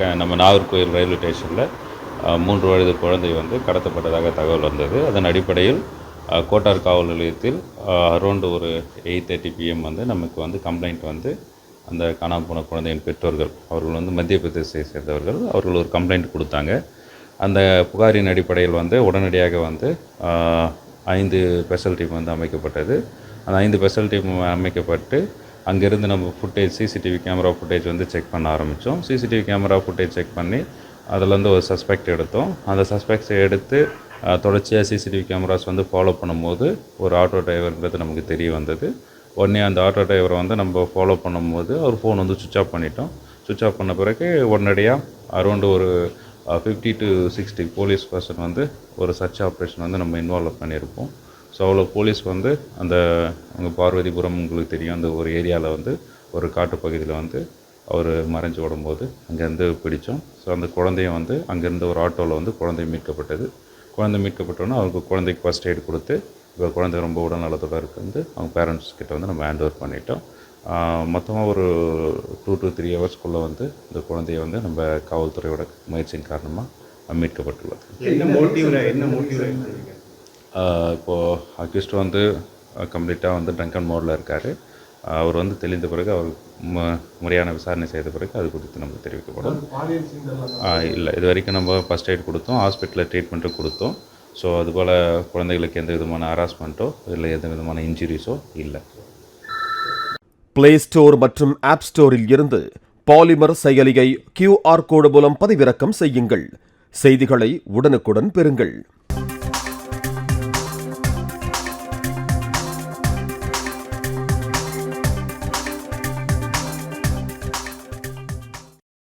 நம்ம நாகர்கோவில் ரயில்வே ஸ்டேஷனில் 3 வயது குழந்தை வந்து கடத்தப்பட்டதாக தகவல் வந்தது. அதன் அடிப்படையில் கோட்டார் காவல் நிலையத்தில் அரௌண்ட் ஒரு 8:30 PM வந்து நமக்கு வந்து கம்ப்ளைண்ட் வந்து அந்த காணாமல் போன குழந்தையின் பெற்றோர்கள் அவர்கள் வந்து மத்திய பிரதேசத்தை சேர்ந்தவர்கள் அவர்கள் ஒரு கம்ப்ளைண்ட் கொடுத்தாங்க. அந்த புகாரின் அடிப்படையில் வந்து உடனடியாக வந்து 5 ஸ்பெஷல் டீம் வந்து அமைக்கப்பட்டது. அந்த 5 ஸ்பெஷல் டீம் அமைக்கப்பட்டு அங்கேருந்து நம்ம சிசிடிவி கேமரா ஃபுட்டேஜ் வந்து செக் பண்ண ஆரம்பித்தோம். சிசிடிவி கேமரா ஃபுட்டேஜ் செக் பண்ணி அதில் ஒரு சஸ்பெக்ட் எடுத்தோம். அந்த சஸ்பெக்ட்ஸை எடுத்து தொடர்ச்சியாக சிசிடிவி கேமராஸ் வந்து ஃபாலோ பண்ணும்போது ஒரு ஆட்டோ டிரைவர்ன்றது நமக்கு தெரிய வந்தது. உடனே அந்த ஆட்டோ டிரைவரை வந்து நம்ம ஃபாலோ பண்ணும்போது அவர் ஃபோன் வந்து சுவிட்ச் ஆஃப் பண்ணிட்டோம். சுவிட்ச் ஆஃப் பண்ண பிறகு உடனடியாக அரௌண்டு ஒரு 50 to 60 போலீஸ் பர்சன் வந்து ஒரு சர்ச் ஆப்ரேஷன் வந்து நம்ம இன்வால்வ் பண்ணியிருப்போம். ஸோ அவ்வளோ போலீஸ் வந்து அந்த அங்கே பார்வதிபுரம் உங்களுக்கு தெரியும், அந்த ஒரு ஏரியாவில் வந்து ஒரு காட்டு பகுதியில் வந்து அவர் மறைஞ்சு ஓடும்போது அங்கேருந்து பிடித்தோம். ஸோ அந்த குழந்தையும் வந்து அங்கேருந்து ஒரு ஆட்டோவில் வந்து குழந்தை மீட்கப்பட்டது. குழந்தை மீட்கப்பட்டோன்னா அவங்க குழந்தைக்கு ஃபஸ்ட் எய்ட் கொடுத்து இப்போ குழந்தை ரொம்ப உடல் நலத்தோடு வந்து அவங்க பேரண்ட்ஸ் கிட்ட வந்து நம்ம ஹேண்ட் ஓவர் பண்ணிட்டோம். மொத்தமாக ஒரு 2 to 3 ஹவர்ஸ்க்குள்ளே வந்து இந்த குழந்தைய வந்து நம்ம காவல்துறையோட முயற்சியின் காரணமாக மீட்கப்பட்டுள்ளது. இப்போது அக்யூஸ்ட் வந்து கம்ப்ளீட்டாக வந்து ட்ரங்கன் மோடில் இருக்கார். அவர் வந்து தெளிந்த பிறகு அவர் முறையான விசாரணை செய்த பிறகு அது குறித்து நமக்கு தெரிவிக்கப்படும். இல்லை, இது வரைக்கும் நம்ம ஃபஸ்ட் எய்ட் கொடுத்தோம், ஹாஸ்பிட்டலில் ட்ரீட்மெண்ட்டும் கொடுத்தோம். ஸோ அதுபோல் குழந்தைகளுக்கு எந்த விதமான ஹராஸ்மெண்ட்டோ இல்லை எந்த விதமான இன்ஜுரிஸோ இல்லை. பிளே ஸ்டோர் மற்றும் ஆப் ஸ்டோரில் இருந்து பாலிமர் செயலியை QR கோடு மூலம் பதிவிறக்கம் செய்யுங்கள். செய்திகளை உடனுக்குடன் பெறுங்கள்.